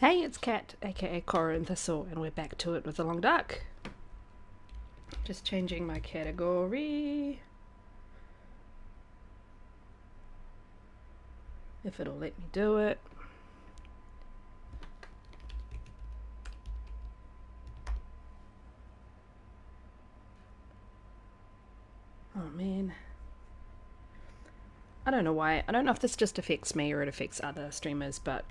Hey, it's Kat, aka Cora and Thistle, and we're back to it with the Long Dark. Just changing my category. If it'll let me do it. Oh man. I don't know why. I don't know if this just affects me or it affects other streamers, but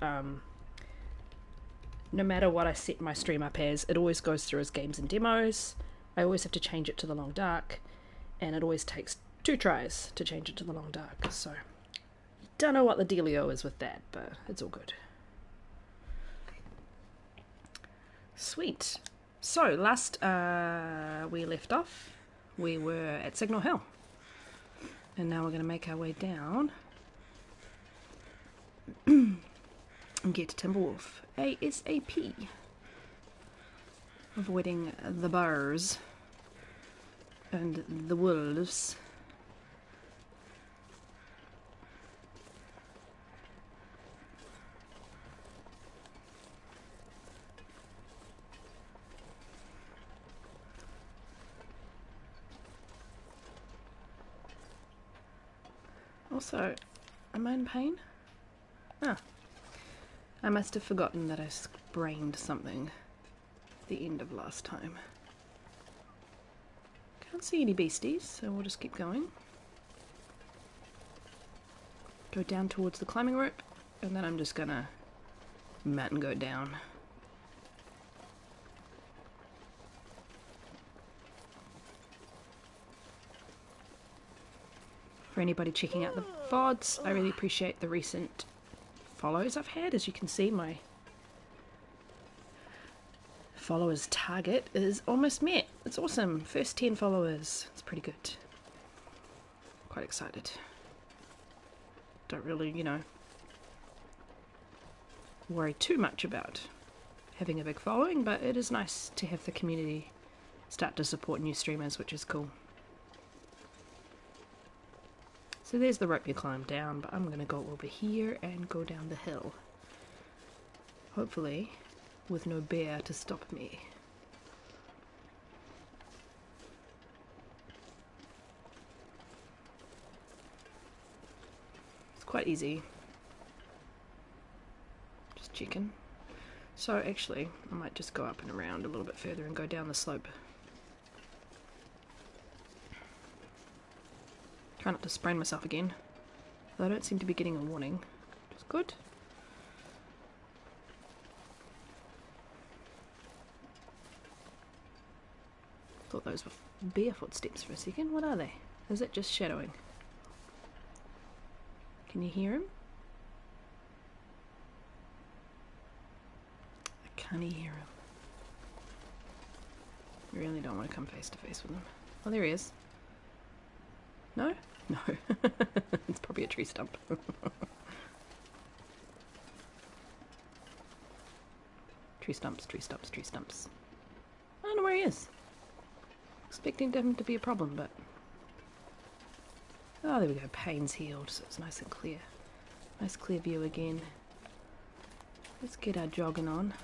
no matter what I set my stream up as, it always goes through as games and demos. I always have to change it to the Long Dark, and it always takes 2 tries to change it to the Long Dark, so don't know what the dealio is with that, but it's all good. Sweet. So, last we left off, we were at Signal Hill. And now we're going to make our way down and get to Timberwolf ASAP. Avoiding the bars and the wolves. Also, am I in pain? Ah. I must have forgotten that I sprained something at the end of last time. Can't see any beasties, so we'll just keep going. Go down towards the climbing rope, and then I'm just gonna mountain go down. For anybody checking out the VODs, I really appreciate the recent follows I've had. As you can see, my followers target is almost met. It's awesome. First 10 followers. It's pretty good. Quite excited. Don't really, worry too much about having a big following, but it is nice to have the community start to support new streamers, which is cool. So there's the rope you climb down, but I'm going to go over here and go down the hill. Hopefully, with no bear to stop me. It's quite easy. Just checking. So actually, I might just go up and around a little bit further and go down the slope. Try not to sprain myself again, though I don't seem to be getting a warning, which is good. Thought those were bear footsteps for a second. What are they? Is it just shadowing? Can you hear him? I can't hear him. I really don't want to come face to face with him. Oh, there he is. No? No. It's probably a tree stump. Tree stumps, tree stumps, tree stumps. I don't know where he is. Expecting him to be a problem, but... Oh, there we go. Pain's healed, so it's nice and clear. Nice clear view again. Let's get our jogging on.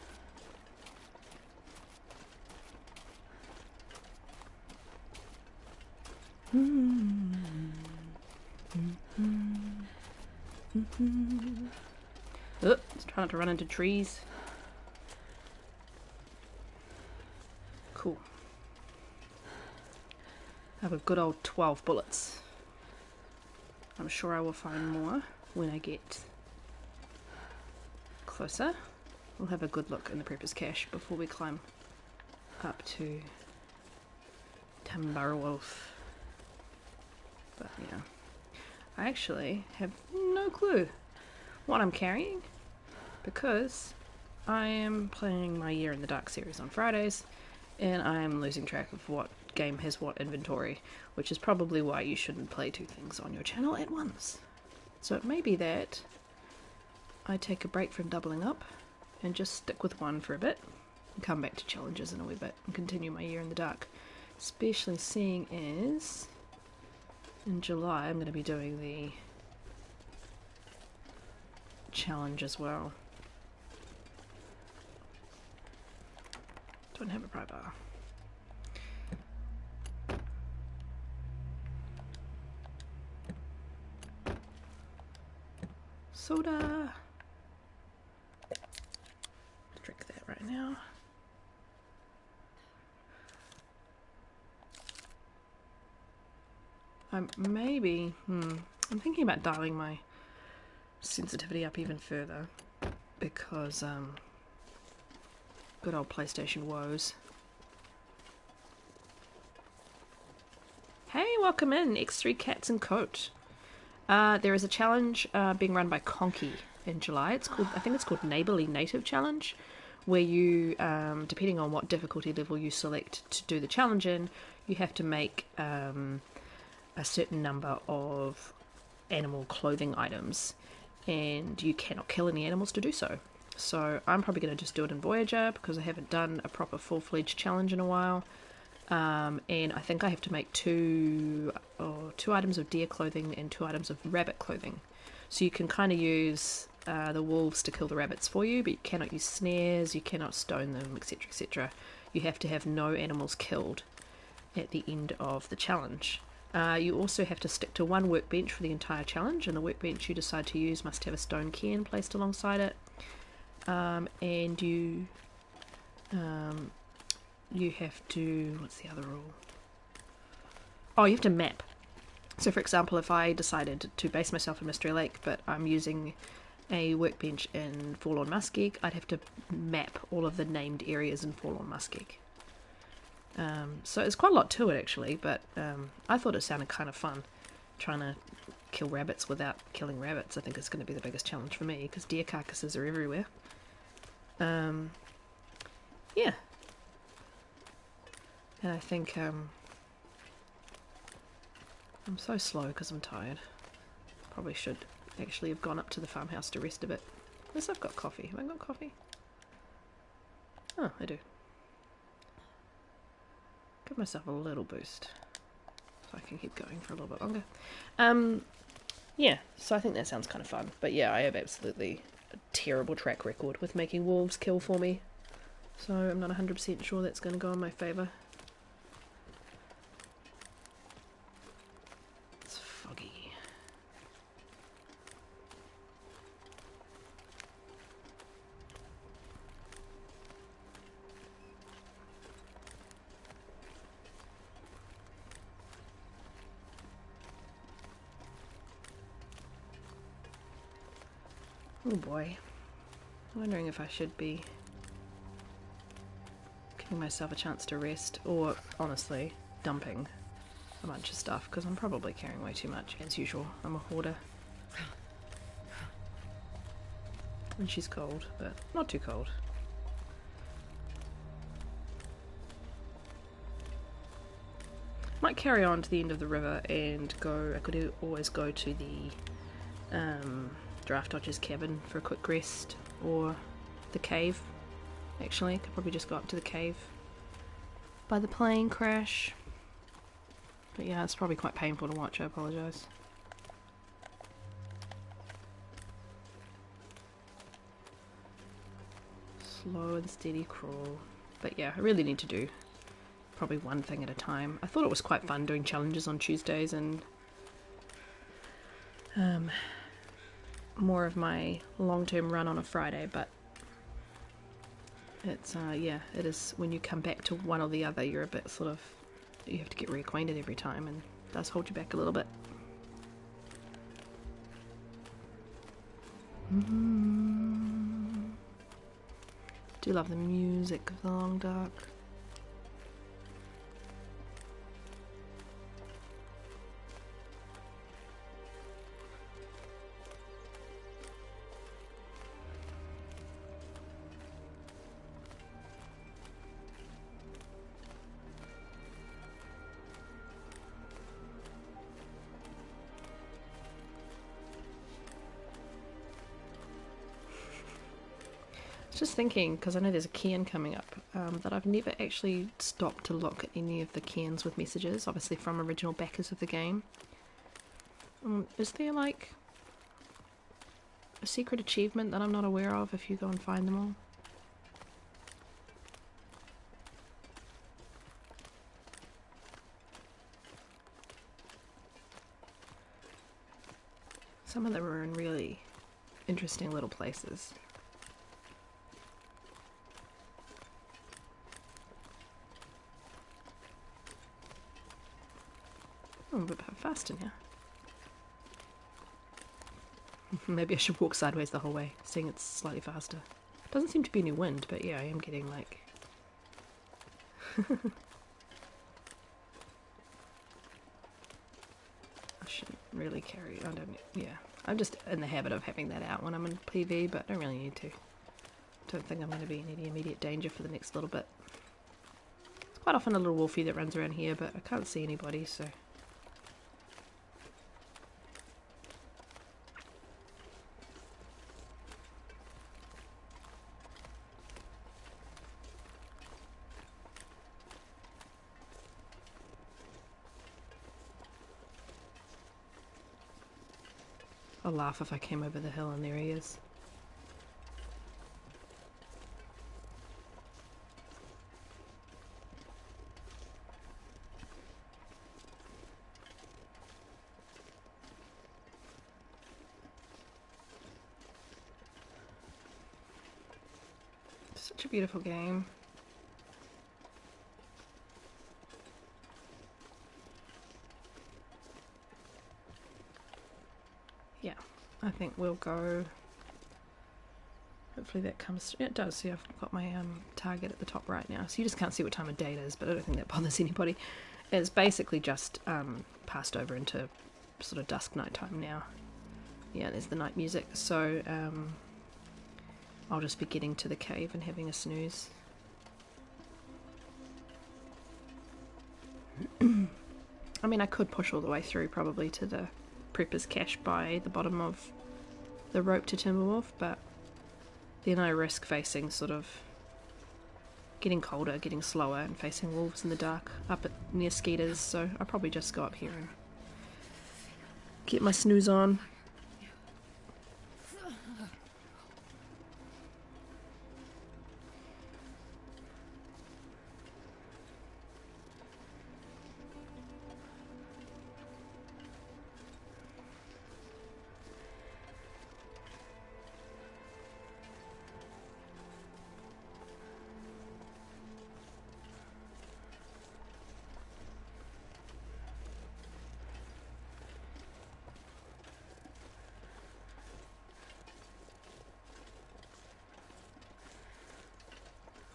Oh, let's try not to run into trees. Cool. I have a good old 12 bullets. I'm sure I will find more when I get closer. We'll have a good look in the Prepper's Cache before we climb up to Timberwolf. But yeah, I actually have no clue what I'm carrying because I am playing my Year in the Dark series on Fridays and I am losing track of what game has what inventory, which is probably why you shouldn't play 2 things on your channel at once. So it may be that I take a break from doubling up and just stick with one for a bit and come back to challenges in a wee bit and continue my Year in the Dark, especially seeing as in July I'm going to be doing the challenge as well. Don't have a pry bar. Soda. Drink that right now. I'm thinking about dialing my sensitivity up even further because good old PlayStation woes. Hey, welcome in, X3 Cats and Coat. There is a challenge being run by Conky in July. I think it's called Neighbourly Native Challenge, where you, depending on what difficulty level you select to do the challenge in, you have to make a certain number of animal clothing items, and you cannot kill any animals to do so. So I'm probably going to just do it in Voyager because I haven't done a proper full-fledged challenge in a while. And I think I have to make two items of deer clothing and 2 items of rabbit clothing. So you can kind of use the wolves to kill the rabbits for you, but you cannot use snares, you cannot stone them, etc, etc. You have to have no animals killed at the end of the challenge. You also have to stick to 1 workbench for the entire challenge, and the workbench you decide to use must have a stone cairn placed alongside it. And you have to, what's the other rule? Oh, you have to map. So for example, if I decided to base myself in Mystery Lake, but I'm using a workbench in Forlorn Muskeg, I'd have to map all of the named areas in Forlorn Muskeg. So it's quite a lot to it actually, but I thought it sounded kind of fun, trying to kill rabbits without killing rabbits. I think it's going to be the biggest challenge for me, because deer carcasses are everywhere. Yeah. And I think I'm so slow because I'm tired. Probably should actually have gone up to the farmhouse to rest a bit. Unless I've got coffee. Have I got coffee? Oh, I do. Give myself a little boost so I can keep going for a little bit longer. Yeah, so I think that sounds kind of fun. But yeah, I have absolutely a terrible track record with making wolves kill for me. So I'm not 100% sure that's going to go in my favour. It's foggy. Oh boy. I'm wondering if I should be giving myself a chance to rest, or honestly, dumping a bunch of stuff, because I'm probably carrying way too much, as usual. I'm a hoarder. And she's cold, but not too cold. Might carry on to the end of the river and go. I could always go to the Draft Dodger's cabin for a quick rest, or the cave. Actually, could probably just go up to the cave by the plane crash. But yeah, it's probably quite painful to watch. I apologise. Slow and steady crawl. But yeah, I really need to do probably one thing at a time. I thought it was quite fun doing challenges on Tuesdays, and more of my long-term run on a Friday, but it's yeah, it is, when you come back to one or the other, you're a bit sort of, you have to get reacquainted every time, and it does hold you back a little bit. Do love the music of the Long Dark. Just thinking, because I know there's a cairn coming up, that I've never actually stopped to look at any of the cairns with messages, obviously from original backers of the game. Is there like a secret achievement that I'm not aware of if you go and find them all? Some of them are in really interesting little places. Oh, I'm a bit faster now. Maybe I should walk sideways the whole way, seeing it's slightly faster. Doesn't seem to be any wind, but yeah, I am getting like... I shouldn't really carry... I don't... Yeah. I'm just in the habit of having that out when I'm in PV, but I don't really need to. Don't think I'm going to be in any immediate danger for the next little bit. It's quite often a little wolfie that runs around here, but I can't see anybody, so... I'll laugh if I came over the hill and there he is. Such a beautiful game. Yeah, I think we'll go. Hopefully that comes. Yeah, it does. See, I've got my target at the top right now, so you just can't see what time of day it is. But I don't think that bothers anybody. It's basically just passed over into sort of dusk nighttime now. Yeah, there's the night music. So I'll just be getting to the cave and having a snooze. I mean, I could push all the way through probably to the Prepper's Cache by the bottom of the rope to Timberwolf, but then I risk facing sort of getting colder, getting slower, and facing wolves in the dark up at near Skeeters, so I'll probably just go up here and get my snooze on.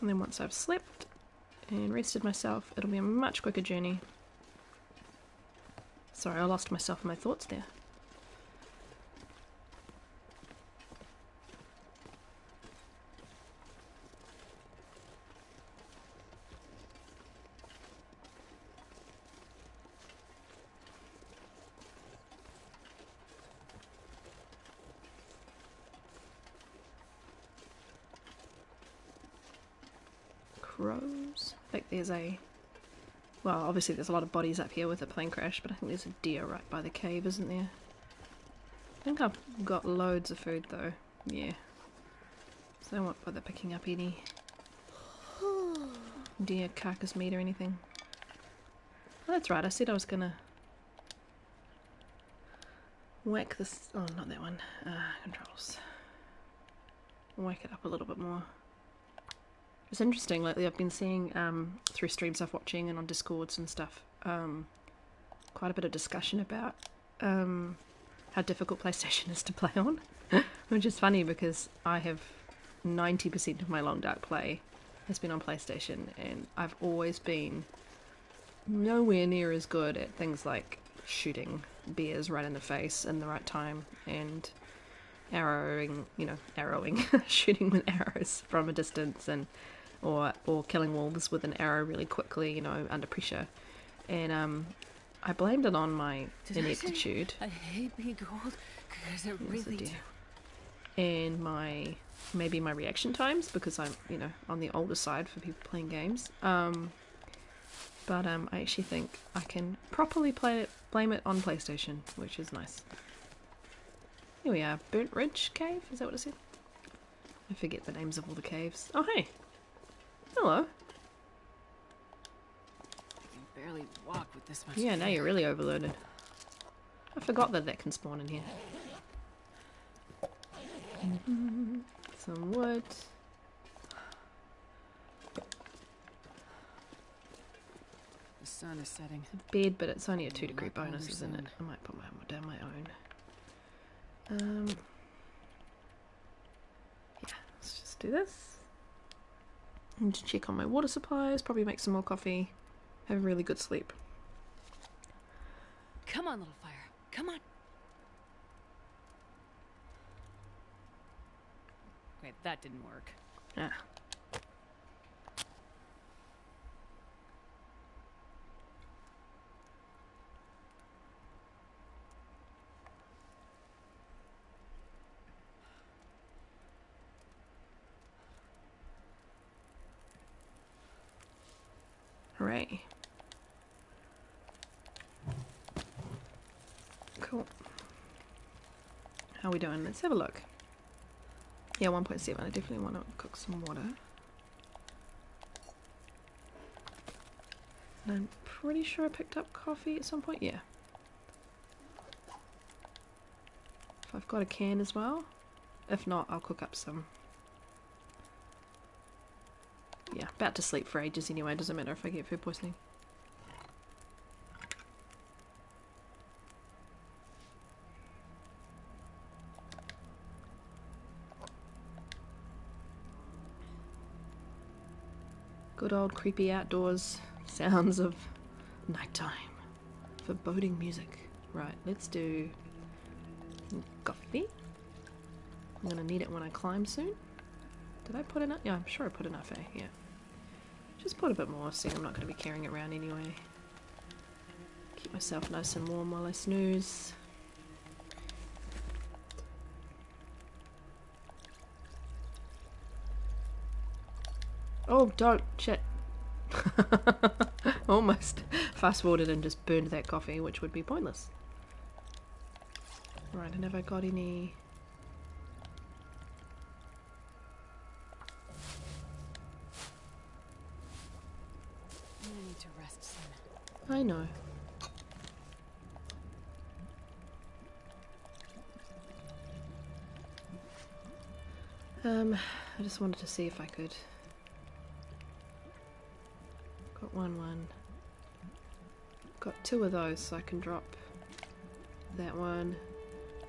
And then once I've slept and rested myself, it'll be a much quicker journey. Sorry, I lost myself in my thoughts there. Crows. I think there's a... Well, obviously there's a lot of bodies up here with the plane crash, but I think there's a deer right by the cave, isn't there? I think I've got loads of food though. Yeah. So I won't bother picking up any deer carcass meat or anything. Oh, that's right, I said I was gonna whack this... Oh, not that one. Controls. Whack it up a little bit more. It's interesting, lately I've been seeing through streams I've watching and on Discords and stuff, quite a bit of discussion about how difficult PlayStation is to play on, which is funny because I have 90% of my long dark play has been on PlayStation, and I've always been nowhere near as good at things like shooting bears right in the face in the right time and arrowing, shooting with arrows from a distance, and or killing wolves with an arrow really quickly, under pressure. And I blamed it on my ineptitude. I hate being cold because it really do. And maybe my reaction times, because I'm on the older side for people playing games. But I actually think I can properly blame it on PlayStation, which is nice. Here we are, Burnt Ridge Cave, is that what it said? I forget the names of all the caves. Oh hey! Hello! I can barely walk with this much Yeah, food. now you're really overloaded. I forgot that can spawn in here. Some wood. The sun is setting. Bed, but it's only a A 2-degree lot colder bonus, isn't it? soon. I might put down my own. Yeah, let's just do this. And to check on my water supplies, probably make some more coffee, have a really good sleep. Come on, little fire. Come on. Wait, that didn't work. Ah. Hooray. Cool. How are we doing? Let's have a look. Yeah, 1.7. I definitely want to cook some water. And I'm pretty sure I picked up coffee at some point. Yeah. If I've got a can as well. If not, I'll cook up some. Yeah, about to sleep for ages anyway. Doesn't matter if I get food poisoning. Good old creepy outdoors sounds of nighttime. Foreboding music. Right, let's do some coffee. I'm gonna need it when I climb soon. Did I put enough? Yeah, I'm sure I put enough, eh? Yeah. Just put a bit more, seeing I'm not going to be carrying it around anyway. Keep myself nice and warm while I snooze. Oh, don't! Shit. Almost fast forwarded and just burned that coffee, which would be pointless. Right, and have I got any... I need to rest soon. I know. I just wanted to see if I could... Got one. Got 2 of those, so I can drop that one.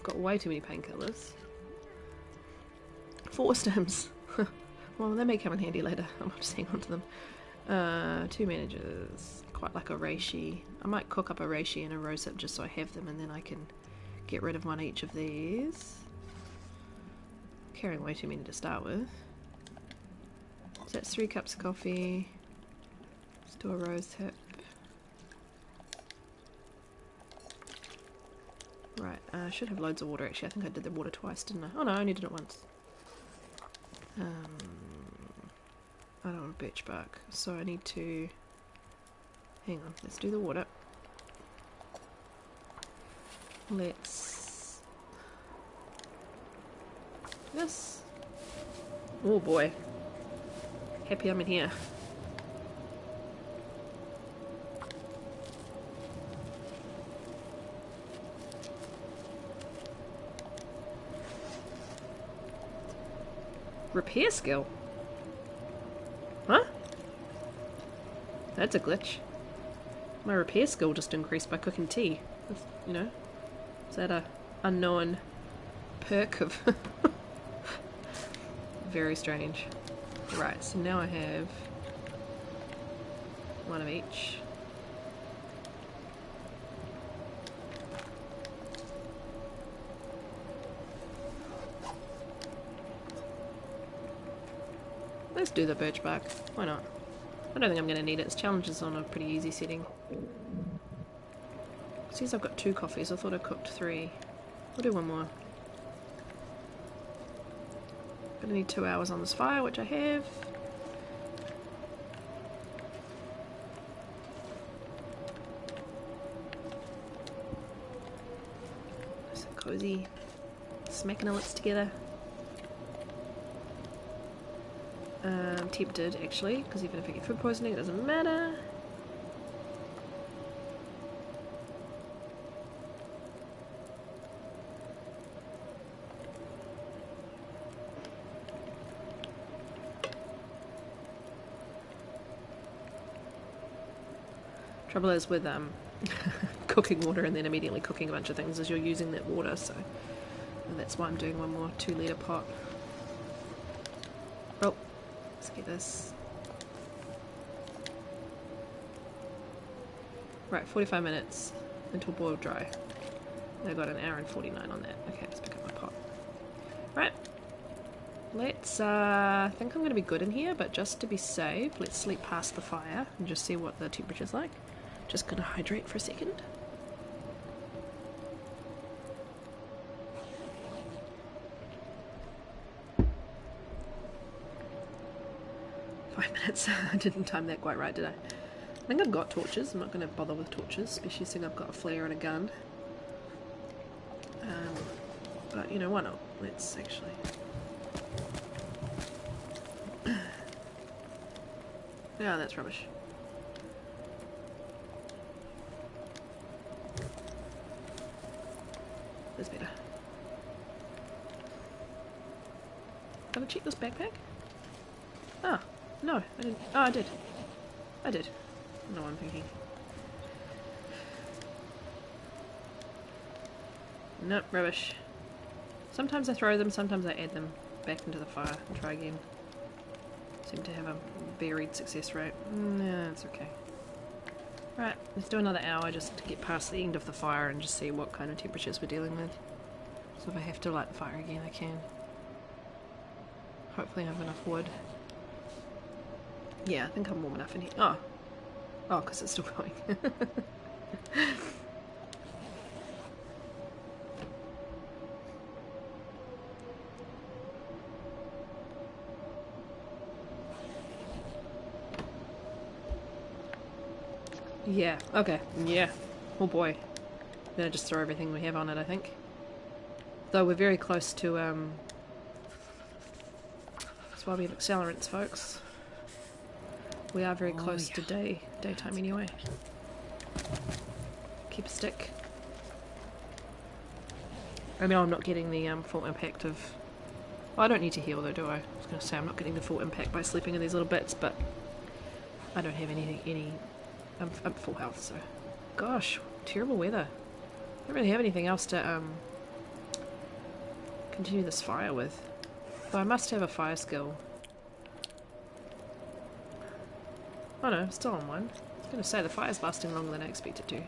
Got way too many painkillers. 4 stems. Well, they may come in handy later. I might just hang on to them. 2 managers. Quite like a reishi. I might cook up a reishi and a rosehip just so I have them, and then I can get rid of one each of these. Carrying way too many to start with. So that's 3 cups of coffee. Let's do a rosehip. Right, I should have loads of water actually. I think I did the water twice, didn't I? Oh no, I only did it once. I don't want birch bark, so I need to... Hang on, let's do the water. Let's... This. Oh boy. Happy I'm in here. Repair skill? Huh? That's a glitch. My repair skill just increased by cooking tea. That's, you know, is that a unknown perk of... Very strange. Right, so now I have 1 of each. Let's do the birch bark. Why not? I don't think I'm going to need it. Its challenge is on a pretty easy setting. It says I've got 2 coffees. I thought I cooked 3. We'll do 1 more. Gonna need 2 hours on this fire, which I have. So cozy. Smacking our lips together. I'm tempted, actually, because even if I get food poisoning, it doesn't matter. Trouble is with cooking water and then immediately cooking a bunch of things is you're using that water, so and that's why I'm doing one more 2 litre pot. Oh, let's get this. Right, 45 minutes until boiled dry. I got an hour and 49 on that. Okay, let's pick up my pot. Right. Let's, I think I'm going to be good in here, but just to be safe, let's sleep past the fire and just see what the temperature's like. Just going to hydrate for a second. I didn't time that quite right, did I? I think I've got torches. I'm not going to bother with torches, especially seeing I've got a flare and a gun. But, you know, why not? Let's actually... Yeah, that's rubbish. That's better. Did I check this backpack? Ah, no, I didn't. Oh, I did. I did. No, I'm thinking. Nope, rubbish. Sometimes I throw them, sometimes I add them back into the fire and try again. Seem to have a varied success rate. No, it's okay. Right, let's do another hour just to get past the end of the fire and just see what kind of temperatures we're dealing with. So if I have to light the fire again, I can. Hopefully I have enough wood. Yeah, I think I'm warm enough in here. Oh. Oh, because it's still going. Yeah, okay, yeah. Oh boy. I'm gonna just throw everything we have on it, I think. Though we're very close to, that's why we have accelerants, folks. We are very close to daytime anyway. Keep a stick. I know I'm not getting the full impact of... Well, I don't need to heal though, do I? I was gonna say I'm not getting the full impact by sleeping in these little bits, but I don't have I'm full health, so... Gosh, terrible weather. I don't really have anything else to continue this fire with. Though I must have a fire skill. Oh no, I'm still on one. I was going to say, the fire's lasting longer than I expected to.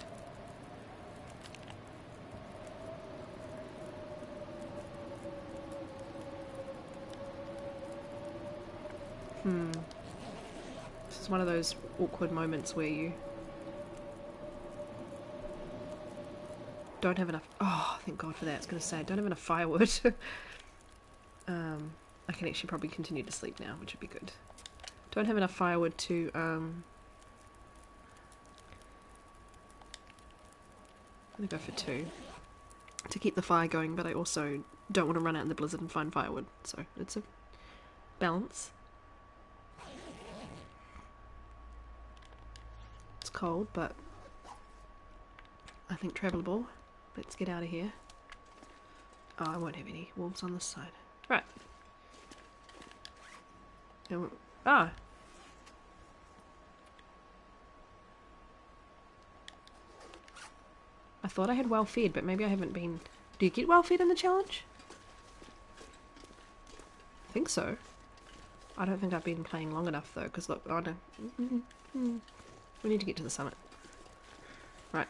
This is one of those awkward moments where you don't have enough... Oh, thank God for that. I was going to say, I don't have enough firewood. I can actually probably continue to sleep now, which would be good. Don't have enough firewood to... I'm going to go for 2 to keep the fire going, but I also don't want to run out in the blizzard and find firewood, so it's a balance. It's cold, but I think travelable. Let's get out of here. Oh, I won't have any wolves on this side. Right. Ah! I thought I had well fed, but maybe I haven't been... Do you get well fed in the challenge? I think so. I don't think I've been playing long enough though, because look, oh no. We need to get to the summit. Right.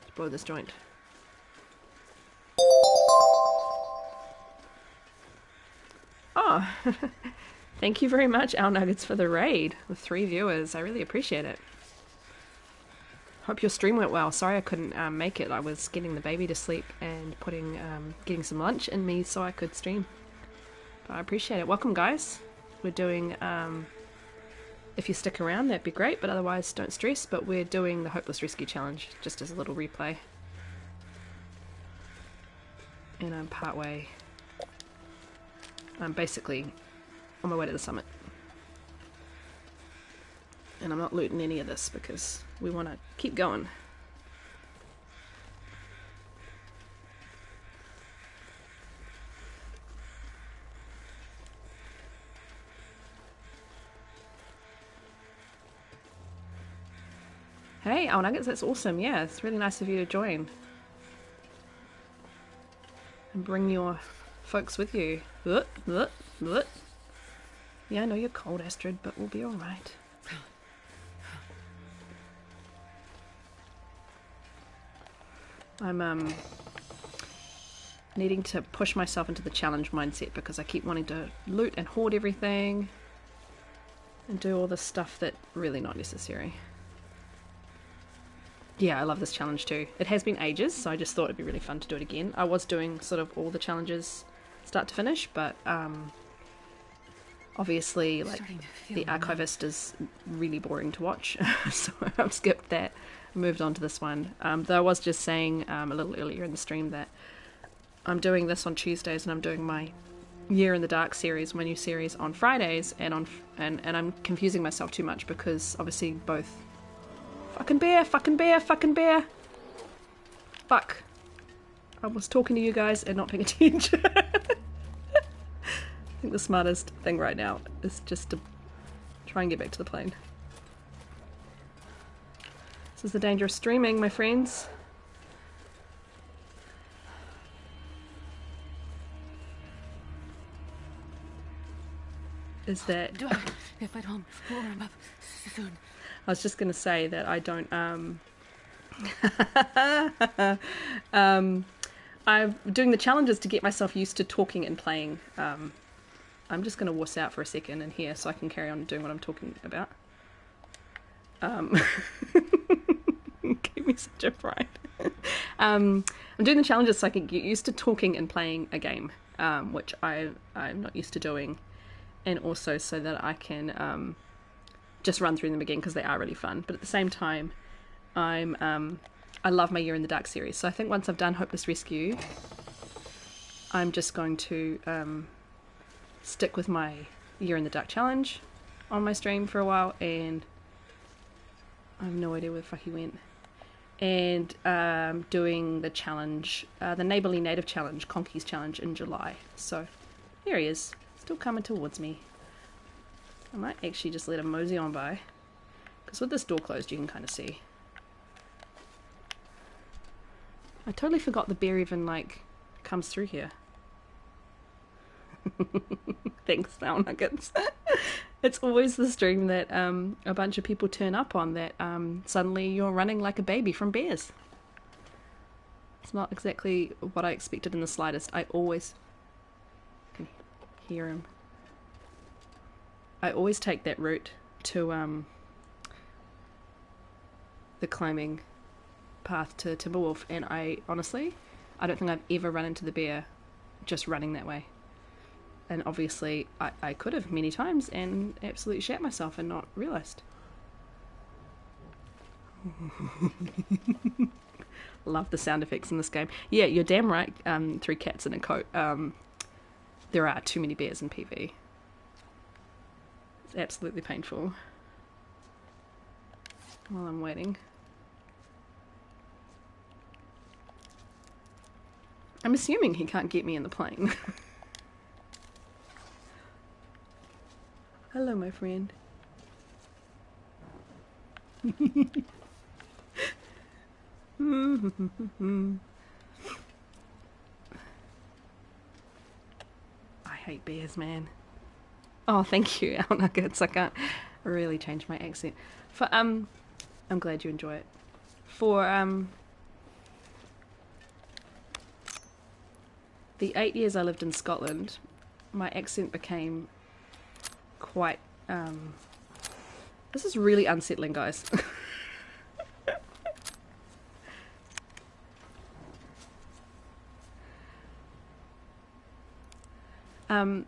Let's blow this joint. Oh! Thank you very much, Owl Nuggets, for the raid with 3 viewers. I really appreciate it. Hope your stream went well. Sorry I couldn't make it. I was getting the baby to sleep and getting some lunch in me so I could stream. But I appreciate it. Welcome, guys. We're doing, if you stick around, that'd be great, but otherwise don't stress. But we're doing the Hopeless Rescue Challenge, just as a little replay. And I'm partway. I'm basically on my way to the summit. And I'm not looting any of this because we want to keep going. Hey, oh Nuggets, that's awesome. Yeah, it's really nice of you to join. And bring your folks with you. Yeah, I know you're cold, Astrid, but we'll be alright. I'm needing to push myself into the challenge mindset because I keep wanting to loot and hoard everything and do all this stuff that really not necessary. Yeah, I love this challenge too. It has been ages, so I just thought it'd be really fun to do it again. I was doing sort of all the challenges start to finish, but obviously like the archivist is really boring to watch, so I've skipped that. Moved on to this one. Though I was just saying a little earlier in the stream that I'm doing this on Tuesdays and I'm doing my Year in the Dark series, my new series, on Fridays, and I'm confusing myself too much because obviously both fucking bear. Fuck. I was talking to you guys and not paying attention. I think the smartest thing right now is just to try and get back to the plane. This is the danger of streaming, my friends. Is that if at home warm up soon. I was just going to say that I don't I'm doing the challenges to get myself used to talking and playing. I'm just going to wuss out for a second in here so I can carry on doing what I'm talking about. Give me such a fright. I'm doing the challenges so I can get used to talking and playing a game, which I'm not used to doing, and also so that I can just run through them again because they are really fun. But at the same time, I love my Year in the Dark series, so I think once I've done Hopeless Rescue, I'm just going to stick with my Year in the Dark challenge on my stream for a while, and I have no idea where the fuck he went. And doing the challenge, the Neighbourly Native Challenge, Conky's Challenge, in July. So here he is, still coming towards me. I might actually just let him mosey on by, because with this door closed you can kind of see. I totally forgot the bear even like comes through here. Thanks, Now Nuggets. It's always the stream that a bunch of people turn up on that suddenly you're running like a baby from bears. It's not exactly what I expected in the slightest. I always can hear him. I always take that route to the climbing path to Timberwolf, and I honestly don't think I've ever run into the bear just running that way. And obviously I could have many times and absolutely shat myself and not realised. Love the sound effects in this game. Yeah, you're damn right, 3 cats in a coat. There are too many bears in PV. It's absolutely painful. While I'm waiting. I'm assuming he can't get me in the plane. Hello, my friend. I hate bears, man. Oh, thank you, Al Nuggets. I can't really change my accent. For I'm glad you enjoy it. For the 8 years I lived in Scotland, my accent became quite this is really unsettling, guys.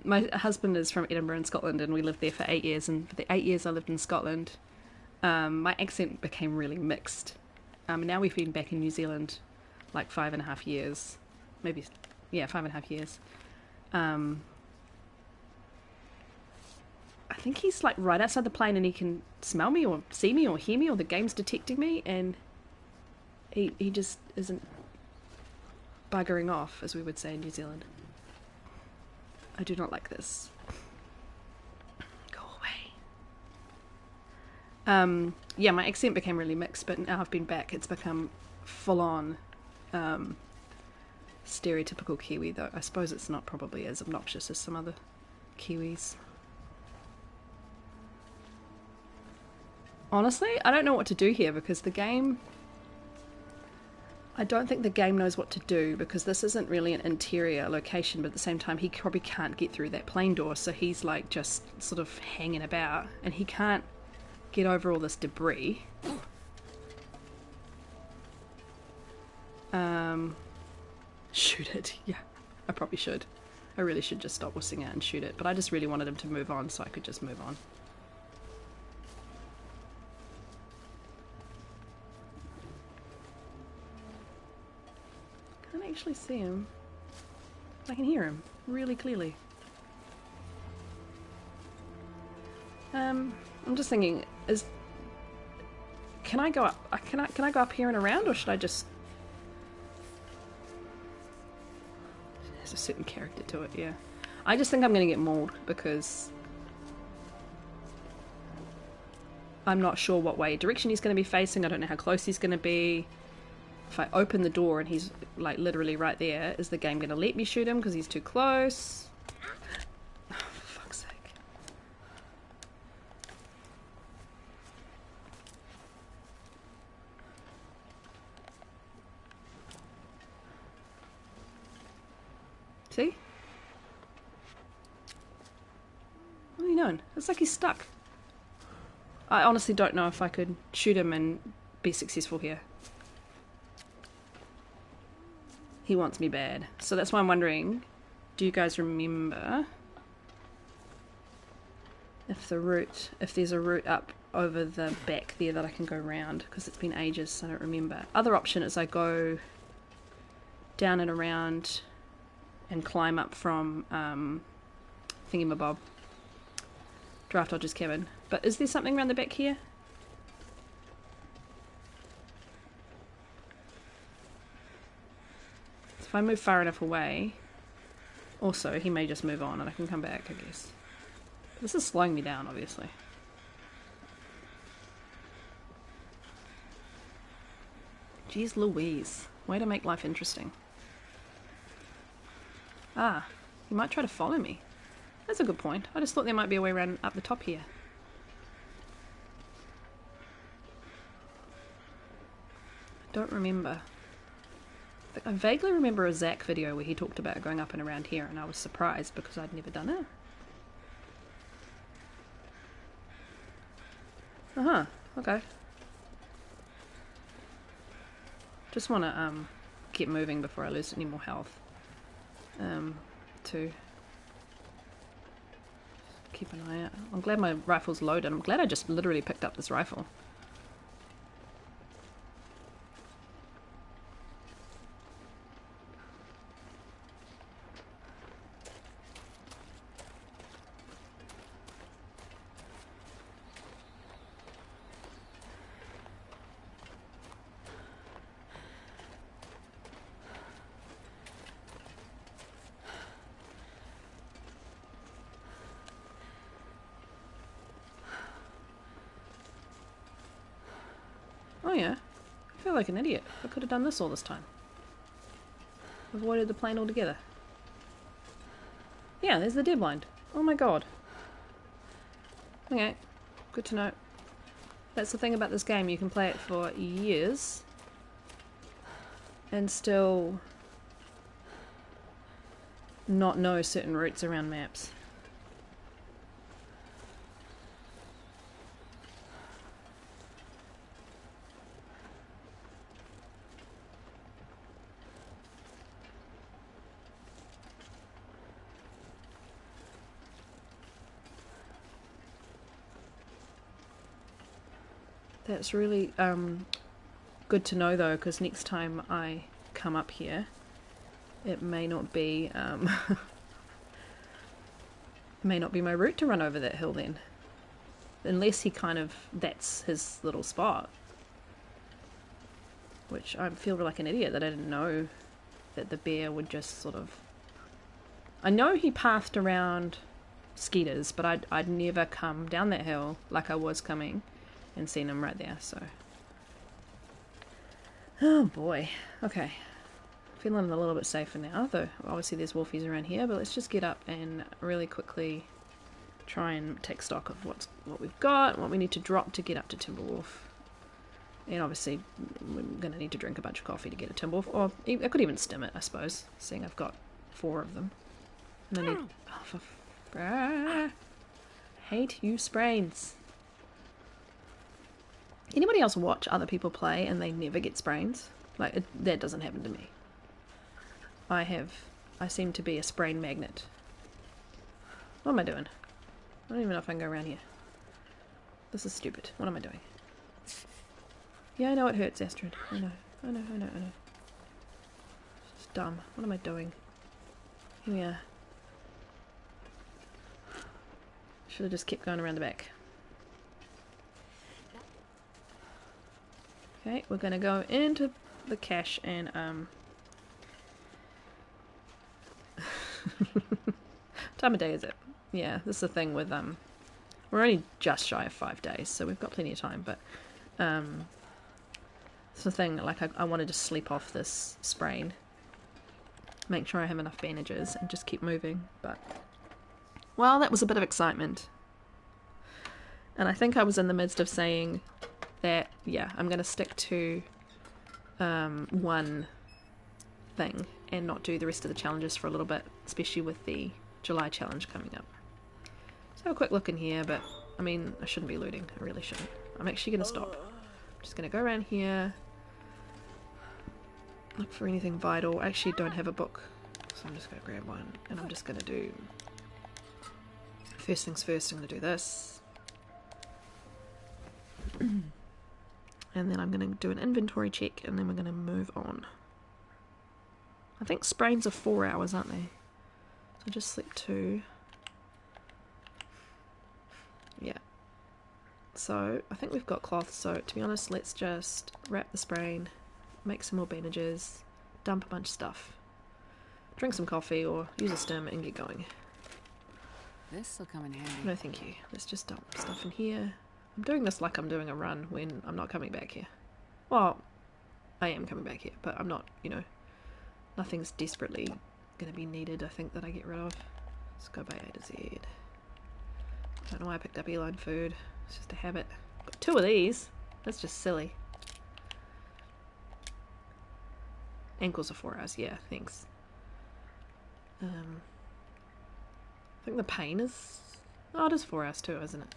My husband is from Edinburgh in Scotland, and we lived there for 8 years, and for the 8 years I lived in Scotland, my accent became really mixed. Now we've been back in New Zealand like 5.5 years, maybe, yeah, 5.5 years. I think he's like right outside the plane and he can smell me or see me or hear me, or the game's detecting me, and he just isn't buggering off, as we would say in New Zealand. I do not like this. Go Yeah, my accent became really mixed, but now I've been back, it's become full on stereotypical Kiwi, though I suppose it's not probably as obnoxious as some other Kiwis. Honestly, I don't know what to do here because the game... I don't think the game knows what to do because this isn't really an interior location, but at the same time he probably can't get through that plane door, so he's like just sort of hanging about and he can't get over all this debris. Shoot it. Yeah, I probably should. I really should just stop whistling out and shoot it, but I just really wanted him to move on so I could just move on. Can't actually see him. I can hear him really clearly. I'm just thinking, can I go up? Can I go up here and around, or should I just? There's a certain character to it, yeah. I just think I'm going to get mauled because I'm not sure what direction he's going to be facing. I don't know how close he's going to be. If I open the door and he's like literally right there, is the game going to let me shoot him because he's too close? Oh, for fuck's sake. See? What are you doing? It's like he's stuck. I honestly don't know if I could shoot him and be successful here. He wants me bad. So that's why I'm wondering, do you guys remember if there's a route up over the back there that I can go round? Because it's been ages, so I don't remember. Other option is I go down and around and climb up from Thingamabob, Draft Dodger's cabin. But is there something around the back here? So if I move far enough away, also he may just move on and I can come back, I guess. This is slowing me down, obviously. Jeez Louise. Way to make life interesting. Ah, he might try to follow me. That's a good point. I just thought there might be a way around up the top here. I don't remember. I vaguely remember a Zach video where he talked about going up and around here, and I was surprised because I'd never done it. Uh-huh, okay. Just want to get moving before I lose any more health. To keep an eye out. I'm glad my rifle's loaded. I'm glad I just literally picked up this rifle. Oh yeah, I feel like an idiot. I could have done this all this time. Avoided the plane altogether. Yeah, there's the deer blind. Oh my god. Okay, good to know. That's the thing about this game, you can play it for years and still not know certain routes around maps. That's really good to know though, because next time I come up here, it may not be may not be my route to run over that hill then, unless he that's his little spot. Which I feel like an idiot that I didn't know that the bear would just sort of. I know he pathed around Skeeters, but I'd never come down that hill like I was coming. and seen him right there, so. Oh boy. Okay. Feeling a little bit safer now, though obviously there's wolfies around here, but let's just get up and really quickly try and take stock of what we've got, what we need to drop to get up to Timberwolf. And obviously we're going to need to drink a bunch of coffee to get a Timberwolf, or I could even stim it, I suppose, seeing I've got 4 of them. And I need... Oh, hate you sprains. Anybody else watch other people play and they never get sprains? Like, that doesn't happen to me. I seem to be a sprain magnet. What am I doing? I don't even know if I can go around here. This is stupid. What am I doing? Yeah, I know it hurts, Astrid. I know. It's dumb. What am I doing? Here we are. Should have just kept going around the back. Okay, we're gonna go into the cache and time of day is it? Yeah, this is the thing with we're only just shy of 5 days, so we've got plenty of time, but it's the thing, like I wanted to sleep off this sprain, make sure I have enough bandages and just keep moving, but well, that was a bit of excitement. And I think I was in the midst of saying that, yeah, I'm going to stick to one thing and not do the rest of the challenges for a little bit, especially with the July challenge coming up. Let's have a quick look in here, but I mean, I shouldn't be looting. I really shouldn't. I'm actually going to stop. I'm just going to go around here, look for anything vital. I actually don't have a book, so I'm just going to grab one, and I'm just going to do... First things first, I'm going to do this. And then I'm going to do an inventory check, and then we're going to move on. I think sprains are 4 hours, aren't they? So I just slept 2. Yeah. So I think we've got cloth, so to be honest, let's just wrap the sprain, make some more bandages, dump a bunch of stuff, drink some coffee or use a stim and get going. This'll come in handy. No thank you. Let's just dump stuff in here. I'm doing this like I'm doing a run when I'm not coming back here. Well, I am coming back here, but I'm not, you know, nothing's desperately going to be needed, I think, that I get rid of. Let's go by A to Z. I don't know why I picked up airline food. It's just a habit. Got 2 of these. That's just silly. Ankles are 4 hours. Yeah, thanks. I think the pain is... Oh, it is 4 hours too, isn't it?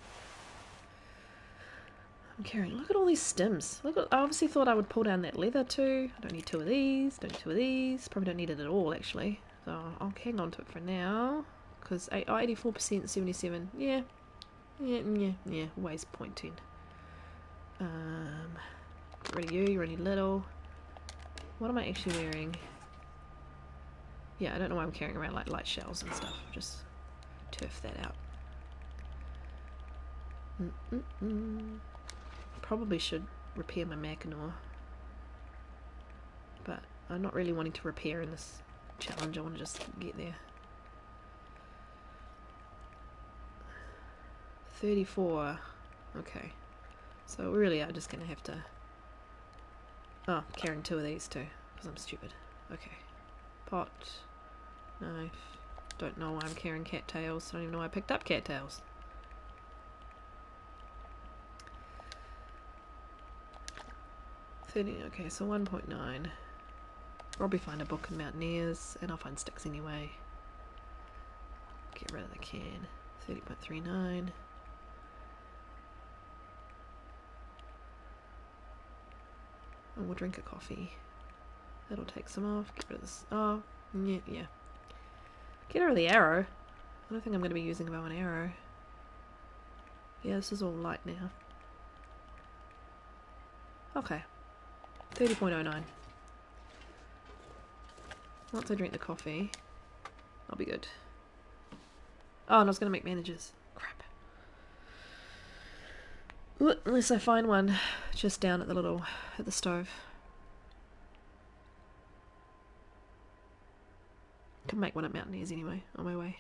I'm carrying... Look at all these stims. Look at... I obviously thought I would pull down that leather too. I don't need 2 of these. Don't need 2 of these. Probably don't need it at all, actually. So I'll hang on to it for now. Because 84%, 77. Yeah. Yeah. Weighs 0.10. Get rid of you. You're only little. What am I actually wearing? Yeah, I don't know why I'm carrying around like light shells and stuff. Just turf that out. Probably should repair my Mackinaw, but I'm not really wanting to repair in this challenge. I want to just get there. 34. Okay, so we really are just gonna have to... Oh, carrying 2 of these too, because I'm stupid. Okay. Pot. Knife. Don't know why I'm carrying cattails. Don't even know why I picked up cattails. Okay, so 1.9. Probably find a book in Mountaineers, and I'll find sticks anyway. Get rid of the can. 30.39. And we'll drink a coffee. That'll take some off. Get rid of this. Oh, yeah. Get rid of the arrow. I don't think I'm going to be using a bow and arrow. Yeah, this is all light now. Okay. 30.09. Once I drink the coffee, I'll be good. Oh, and I was going to make bandages. Crap. Unless I find one just down at the stove. Can make one at Mountaineers anyway, on my way.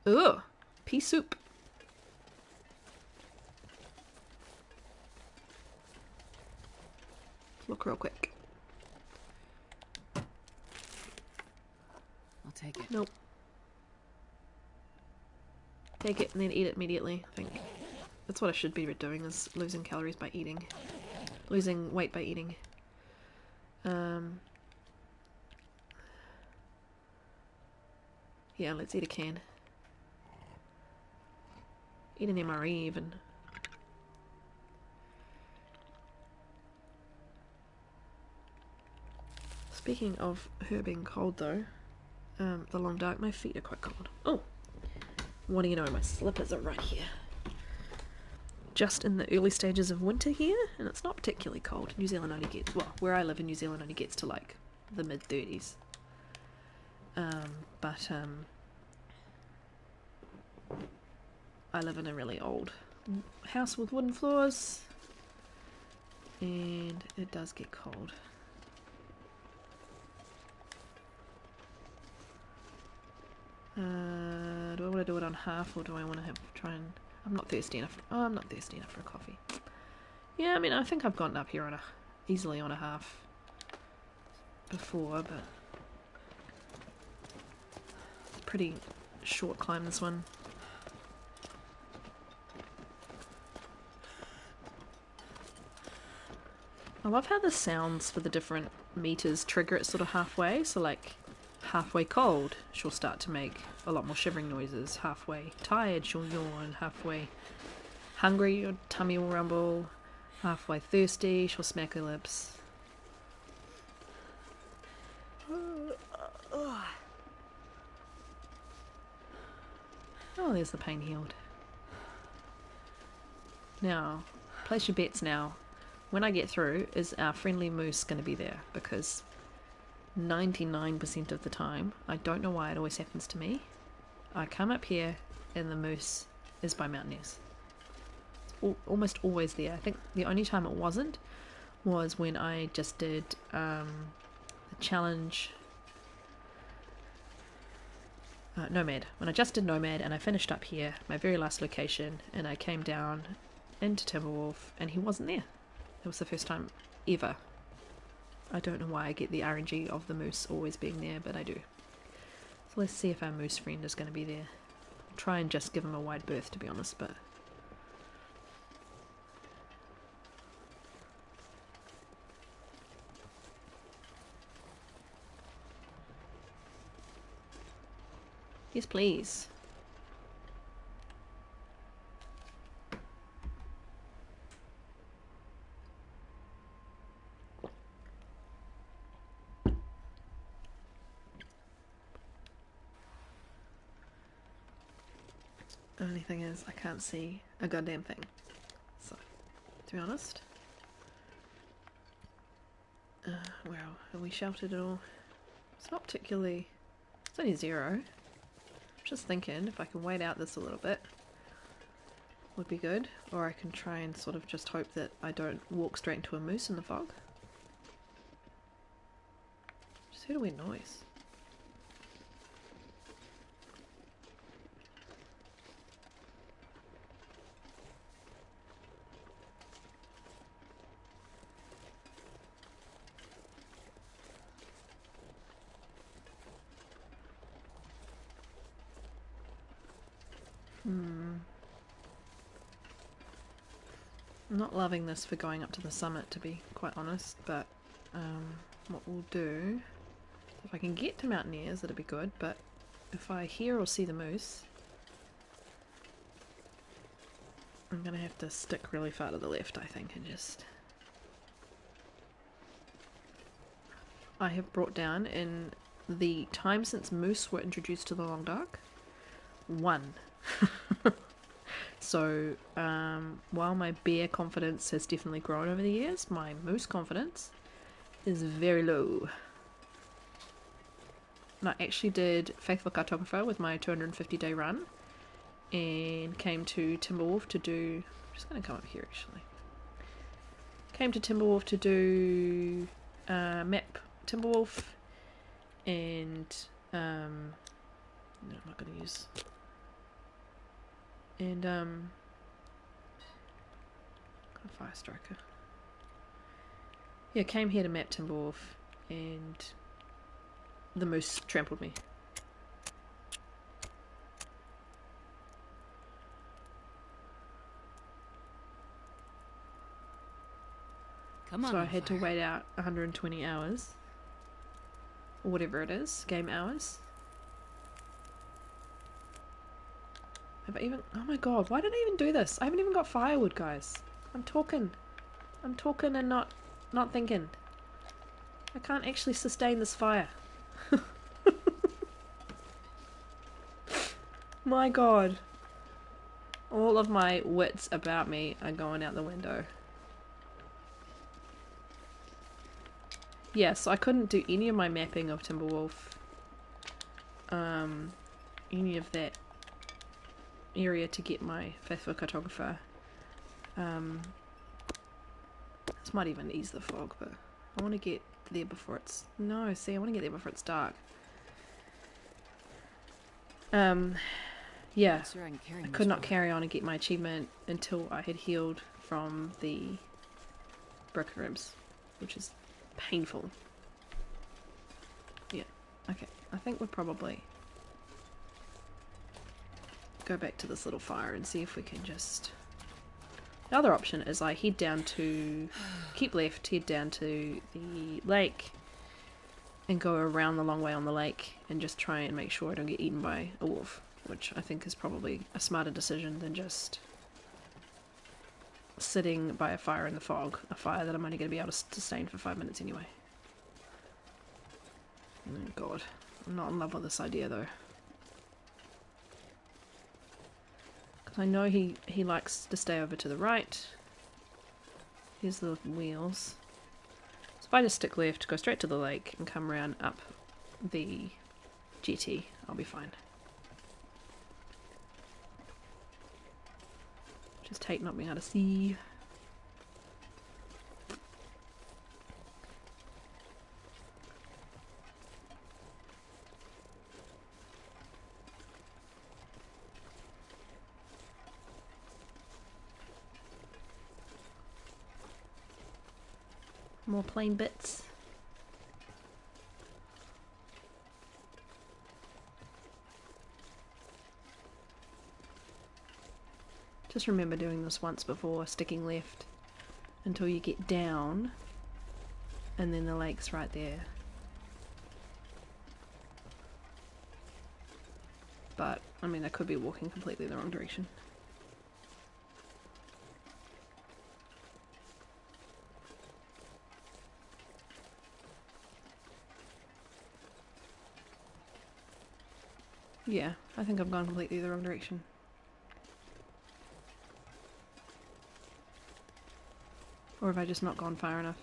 Ugh! Pea soup. Look real quick. I'll take it. Nope. Take it and then eat it immediately, I think. That's what I should be doing, is losing calories by eating. Losing weight by eating. Yeah, let's eat a can. Eat an MRE even. Speaking of her being cold though, the long dark, my feet are quite cold. Oh! What do you know, my slippers are right here. Just in the early stages of winter here, and it's not particularly cold. New Zealand only gets, well, where I live in New Zealand only gets to like the mid-30s. But I live in a really old house with wooden floors, and it does get cold. Do I want to do it on half, or do I want to try and... I'm not thirsty enough. Oh, I'm not thirsty enough for a coffee. Yeah, I mean, I think I've gotten up here on easily on a half before, but it's a pretty short climb, this one. I love how the sounds for the different meters trigger it sort of halfway. So like halfway cold, she'll start to make a lot more shivering noises. Halfway tired, she'll yawn. Halfway hungry, your tummy will rumble. Halfway thirsty, she'll smack her lips. Oh, there's the pain healed. Now, place your bets now. When I get through, is our friendly moose going to be there? Because 99% of the time, I don't know why it always happens to me, I come up here and the moose is by Mountaineers. It's almost always there. I think the only time it wasn't was when I just did the challenge Nomad. When I just did Nomad and I finished up here, my very last location, and I came down into Timberwolf and he wasn't there. It was the first time ever. I don't know why I get the RNG of the moose always being there, but I do. So let's see if our moose friend is going to be there. I'll try and just give him a wide berth, to be honest, but... Yes, please. Only thing is, I can't see a goddamn thing. So, to be honest... wow, have we sheltered it all? It's not particularly... It's only 0. Just thinking, if I can wait out this a little bit, would be good. Or I can try and sort of just hope that I don't walk straight into a moose in the fog. Just heard a weird noise. I'm not loving this for going up to the summit, to be quite honest, but what we'll do, if I can get to Mountaineers, it'll be good, but if I hear or see the moose, I'm going to have to stick really far to the left, I think, and just... I have brought down, in the time since moose were introduced to the Long Dark, 1. So, while my bear confidence has definitely grown over the years, my moose confidence is very low. And I actually did Faithful Cartographer with my 250-day run, and came to Timberwolf to do... I'm just going to come up here actually. Came to Timberwolf to do map Timberwolf, and no, I'm not going to use... And got a fire striker. Yeah, came here to map Timberwolf, and the moose trampled me. Come on. So I had to wait out 120 hours. Or whatever it is, game hours. Have I even... Oh my god, why did I even do this? I haven't even got firewood, guys. I'm talking and not thinking. I can't actually sustain this fire. My god. All of my wits about me are going out the window. Yeah, so I couldn't do any of my mapping of Timberwolf. Any of that area to get my faithful cartographer. This might even ease the fog, but I want to get there before it's... No, see, I want to get there before it's dark. Yeah, Sure I could not carry on and get my achievement until I had healed from the broken ribs, which is painful. Yeah, okay, I think we'll probably go back to this little fire and see if we can just... The other option is I head down to... keep left, head down to the lake and go around the long way on the lake and just try and make sure I don't get eaten by a wolf, which I think is probably a smarter decision than just sitting by a fire in the fog, a fire that I'm only going to be able to sustain for 5 minutes anyway. Oh god, I'm not in love with this idea though. Because I know he likes to stay over to the right. Here's the wheels. So if I just stick left, go straight to the lake and come around up the jetty, I'll be fine. Just hate not being able to see. More plain bits. Just remember doing this once before, sticking left until you get down, and then the lake's right there. But, I mean, I could be walking completely the wrong direction. Yeah, I think I've gone completely the wrong direction. Or have I just not gone far enough?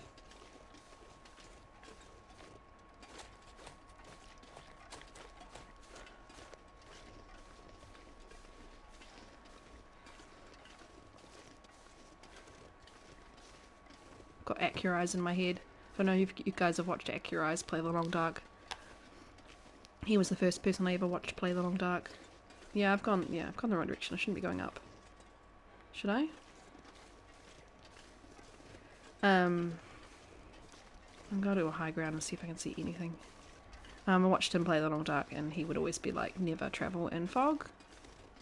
Got Accurize in my head. I don't know if you guys have watched Accurize play The Long Dark. He was the first person I ever watched play The Long Dark. Yeah, I've gone the right direction. I shouldn't be going up. Should I? I'm going to do a high ground and see if I can see anything. I watched him play The Long Dark and he would always be like, never travel in fog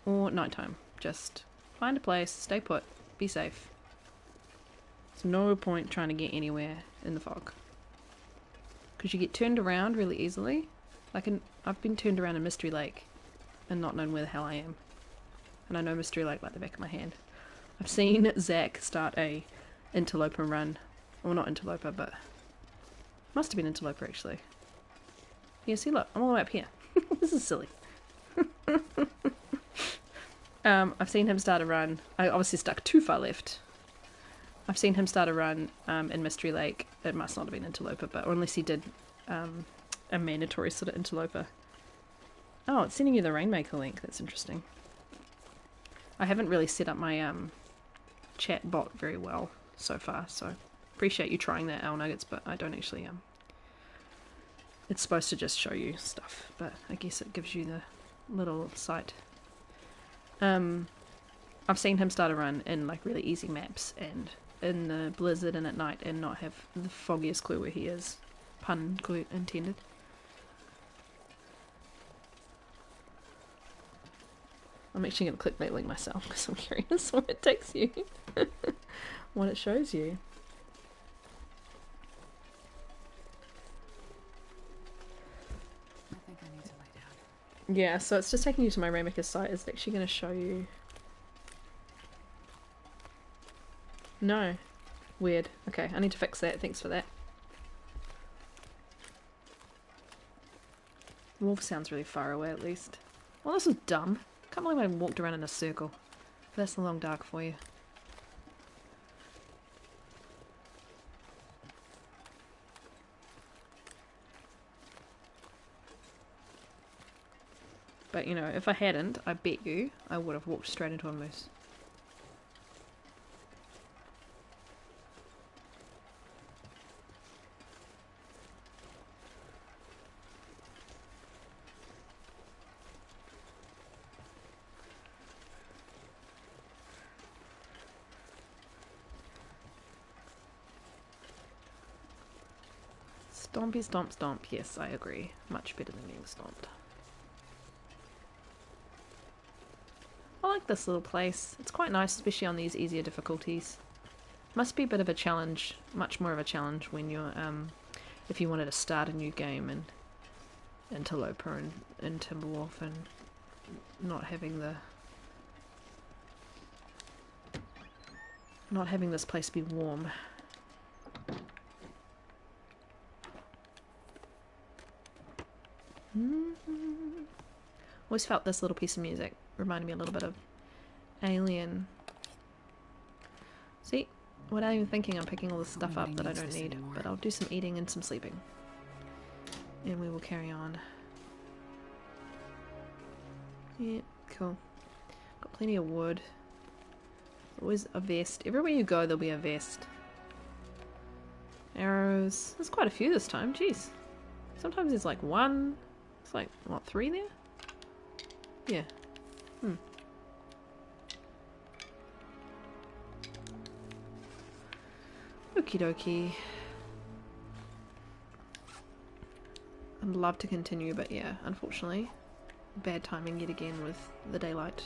or nighttime. Just find a place, stay put, be safe. There's no point trying to get anywhere in the fog. Because you get turned around really easily. I've been turned around in Mystery Lake and not known where the hell I am. And I know Mystery Lake like the back of my hand. I've seen Zach start a interloper run. Well, not interloper, but must have been interloper actually. Yeah, see, look, I'm all the way up here. This is silly. I've seen him start a run. I obviously stuck too far left. I've seen him start a run in Mystery Lake. It must not have been interloper, but or unless he did a mandatory sort of interloper. Oh, it's sending you the Rainmaker link. That's interesting. I haven't really set up my chat bot very well so far, so appreciate you trying that, Owl Nuggets, but I don't actually it's supposed to just show you stuff, but I guess it gives you the little site. I've seen him start a run in like really easy maps and in the blizzard and at night and not have the foggiest clue where he is. Pun intended. I'm actually going to click that link myself because I'm curious what it takes you. What it shows you. I think I need to lay down. Yeah, so it's just taking you to my Rainmaker's site. It's actually going to show you... No. Weird. Okay, I need to fix that. Thanks for that. Wolf sounds really far away at least. Well, this is dumb. Can't believe I walked around in a circle. That's the long dark for you. But you know, if I hadn't, I bet you I would have walked straight into a moose. Stompy stomp stomp, yes, I agree. Much better than being stomped. I like this little place. It's quite nice, especially on these easier difficulties. Must be a bit of a challenge, much more of a challenge when you're, if you wanted to start a new game in Interloper and Timberwolf and not having this place be warm. Always felt this little piece of music reminded me a little bit of Alien. See, what I'm thinking, I'm picking all this stuff up that I don't need, but I'll do some eating and some sleeping. And we will carry on. Yeah, cool. Got plenty of wood. Always a vest. Everywhere you go, there'll be a vest. Arrows. There's quite a few this time, jeez. Sometimes there's like one. It's like, what, 3 there? Yeah. Okie dokie. I'd love to continue, but yeah, unfortunately, bad timing yet again with the daylight.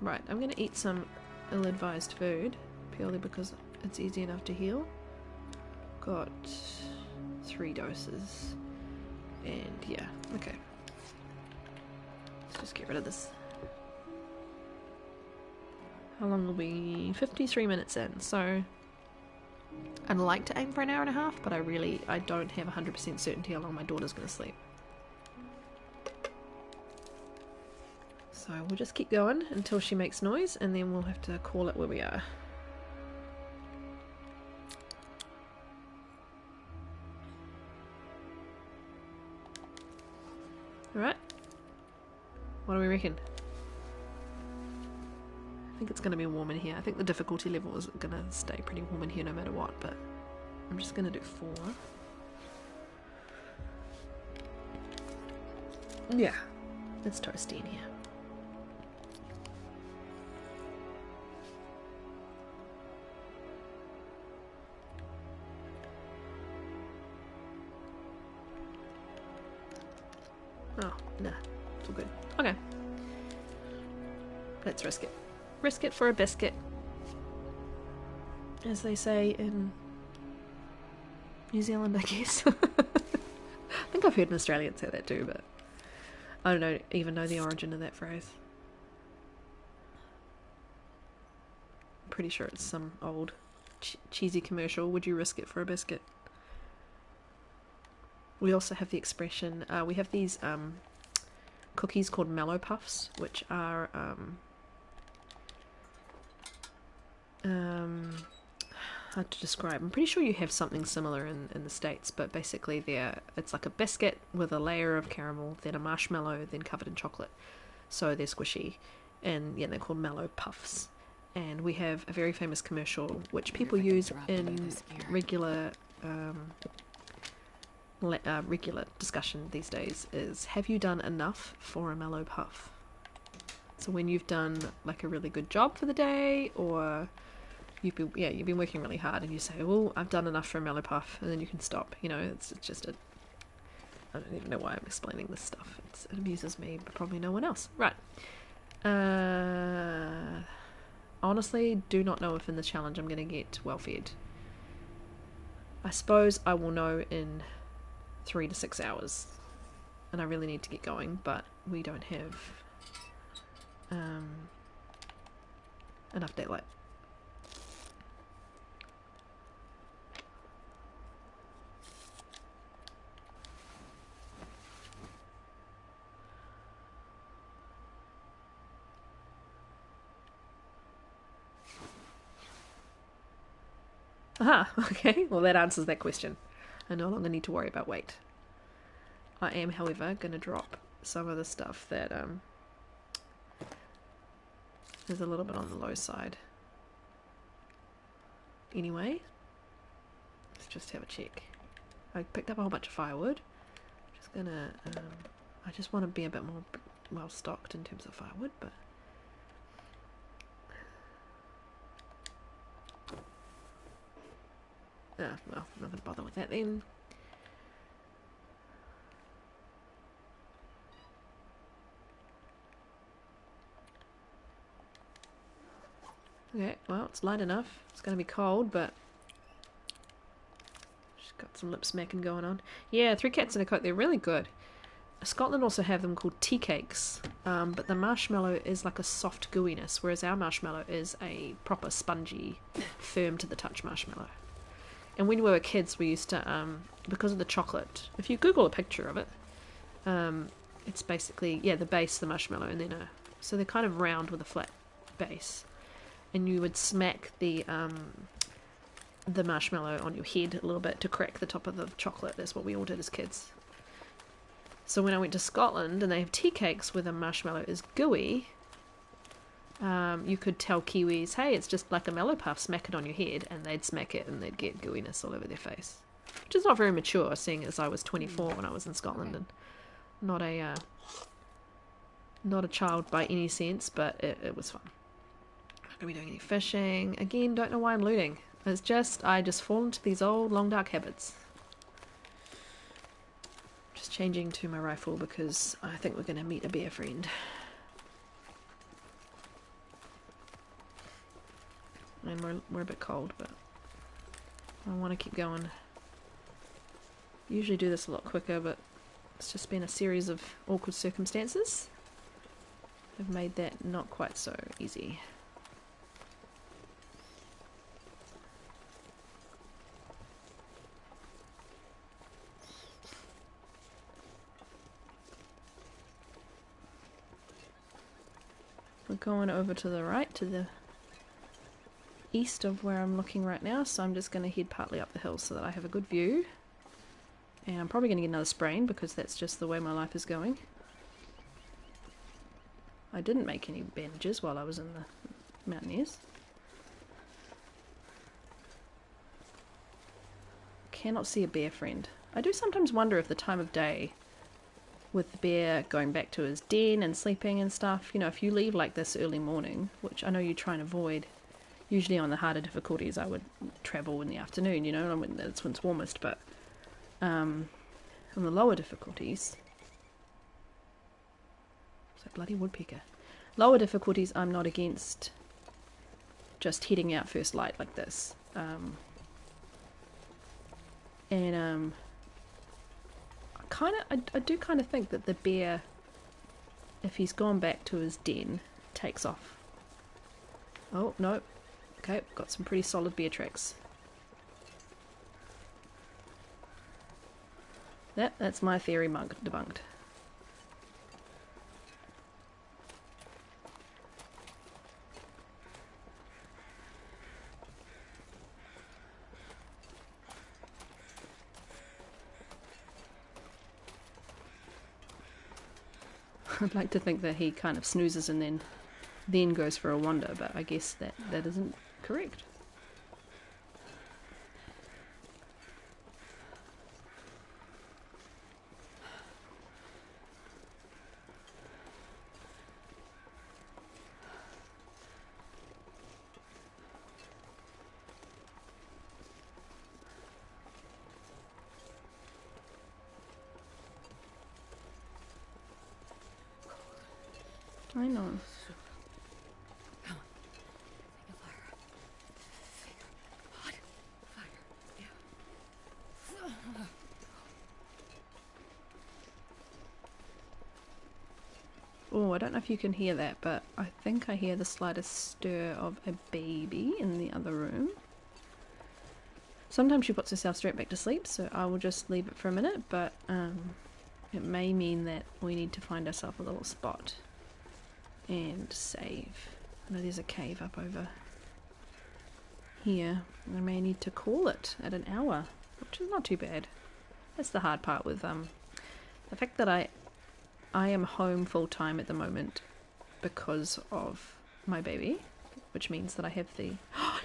Right, I'm gonna eat some ill-advised food, purely because it's easy enough to heal. Got 3 doses. And yeah, okay. Let's just get rid of this. How long will we? 53 minutes in, so I'd like to aim for an hour and a half, but I don't have 100% certainty how long my daughter's going to sleep. So we'll just keep going until she makes noise, and then we'll have to call it where we are. Alright. What do we reckon? I think it's going to be warm in here. I think the difficulty level is going to stay pretty warm in here no matter what, but I'm just going to do 4. Yeah, it's toasty in here. Oh, nah, it's all good. Okay. Let's risk it. Risk it for a biscuit. As they say in New Zealand, I guess. I think I've heard an Australian say that too, but I don't even know the origin of that phrase. I'm pretty sure it's some old cheesy commercial. Would you risk it for a biscuit? We also have the expression, we have these cookies called Mallow Puffs, which are hard to describe. I'm pretty sure you have something similar in the States, but basically it's like a biscuit with a layer of caramel, then a marshmallow, then covered in chocolate. So they're squishy, and yeah, they're called Mallow Puffs. And we have a very famous commercial which people use in regular regular discussion these days is, have you done enough for a Mallow Puff? So when you've done like a really good job for the day, or you've been working really hard, and you say, "Well, I've done enough for a mellow puff," and then you can stop. You know, it's just a. I don't even know why I'm explaining this stuff. It amuses me, but probably no one else. Right. Honestly, do not know if in the challenge I'm going to get well fed. I suppose I will know in 3 to 6 hours, and I really need to get going, but we don't have enough daylight. Aha, okay, well that answers that question. I no longer need to worry about weight. I am, however, going to drop some of the stuff that is a little bit on the low side. Anyway, let's just have a check. I picked up a whole bunch of firewood. Just gonna, I just want to be a bit more well stocked in terms of firewood, but well, I'm not gonna bother with that then. Okay, well, it's light enough. It's gonna be cold, but just got some lip smacking going on. Yeah, Three Cats in a Coat, they're really good. Scotland also have them called tea cakes, but the marshmallow is like a soft gooiness, whereas our marshmallow is a proper spongy, firm to the touch marshmallow. And when we were kids, we used to, because of the chocolate, if you Google a picture of it, it's basically, yeah, the base, the marshmallow, and then so they're kind of round with a flat base. And you would smack the marshmallow on your head a little bit to crack the top of the chocolate. That's what we all did as kids. So when I went to Scotland and they have tea cakes where the marshmallow is gooey, you could tell Kiwis, hey, it's just like a mellow puff, smack it on your head, and they'd smack it and they'd get gooiness all over their face. Which is not very mature, seeing as I was 24 when I was in Scotland and not a child by any sense, but it was fun. Not going to be doing any fishing. Again, don't know why I'm looting. It's just, I just fall into these old long dark habits. Just changing to my rifle because I think we're going to meet a bear friend. And we're a bit cold, but I want to keep going. Usually do this a lot quicker, but it's just been a series of awkward circumstances. Have made that not quite so easy. We're going over to the right, to the east of where I'm looking right now, so I'm just going to head partly up the hill so that I have a good view. And I'm probably going to get another sprain because that's just the way my life is going. I didn't make any bandages while I was in the Mountaineers. Cannot see a bear friend. I do sometimes wonder if the time of day, with the bear going back to his den and sleeping and stuff, you know, if you leave like this early morning, which I know you try and avoid, usually on the harder difficulties I would travel in the afternoon, you know, that's when it's warmest, but on the lower difficulties, it's a bloody woodpecker. Lower difficulties, I'm not against just heading out first light like this. I do kind of think that the bear, if he's gone back to his den, takes off. Oh, no. Okay, got some pretty solid bear tracks. That's my theory debunked. I'd like to think that he kind of snoozes and then goes for a wander, but I guess that isn't correct. I know. Come on. Finger fire. Finger. Hot. Fire. Yeah. Oh, I don't know if you can hear that, but I think I hear the slightest stir of a baby in the other room. Sometimes she puts herself straight back to sleep, so I will just leave it for a minute, but it may mean that we need to find ourselves a little spot and save. I know there's a cave up over here. I may need to call it at an hour, which is not too bad. That's the hard part with the fact that I am home full time at the moment because of my baby, which means that I have the oh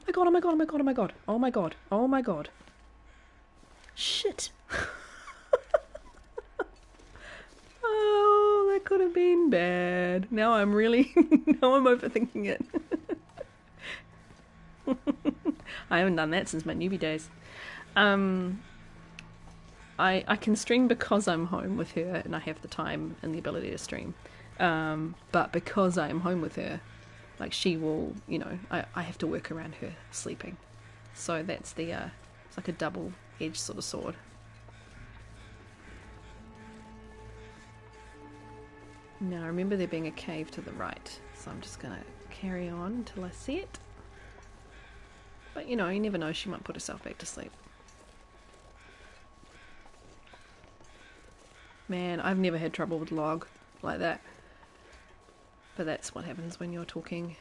my god, oh my god, oh my god, oh my god, oh my god, oh my god. Shit. Oh, that could have been bad. Now I'm really now I'm overthinking it. I haven't done that since my newbie days. I can stream because I'm home with her and I have the time and the ability to stream. But because I am home with her, like she will, you know, I have to work around her sleeping. So that's the, it's like a double-edged sort of sword. Now, remember there being a cave to the right, so I'm just going to carry on until I see it. But, you know, you never know, she might put herself back to sleep. Man, I've never had trouble with log like that. But that's what happens when you're talking.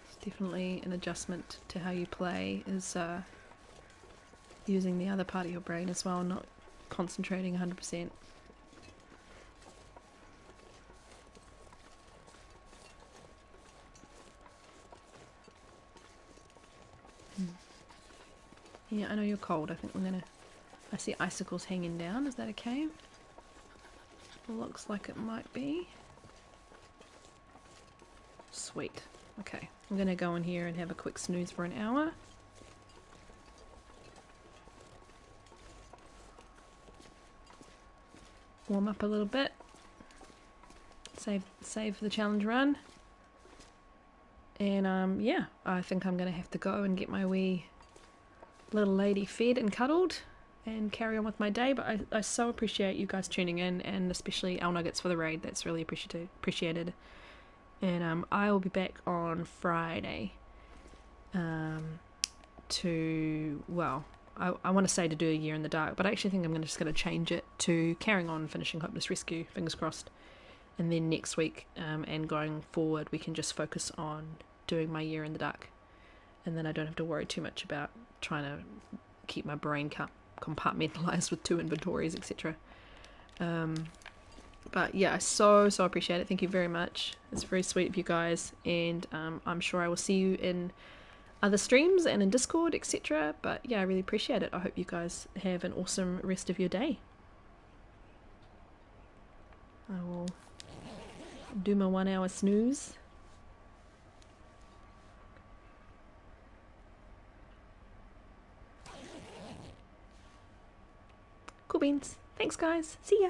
It's definitely an adjustment to how you play, is using the other part of your brain as well, not concentrating 100%. Yeah, I know you're cold. I think we're gonna... I see icicles hanging down. Is that okay? Looks like it might be. Sweet. Okay, I'm gonna go in here and have a quick snooze for an hour. Warm up a little bit. Save the challenge run. And yeah, I think I'm gonna have to go and get my wee little lady fed and cuddled and carry on with my day. But I so appreciate you guys tuning in, and especially Al Nuggets for the raid. That's really appreciated. And I will be back on Friday to, well, I want to say to do a year in the dark, but I actually think I'm just going to change it to carrying on finishing Hopeless Rescue, fingers crossed. And then next week and going forward, we can just focus on doing my year in the dark. And then I don't have to worry too much about trying to keep my brain compartmentalized with 2 inventories, etc. But yeah, I so appreciate it. Thank you very much. It's very sweet of you guys. And I'm sure I will see you in other streams and in Discord, etc. But yeah, I really appreciate it. I hope you guys have an awesome rest of your day. I will do my 1 hour snooze. Cool beans. Thanks guys. See ya.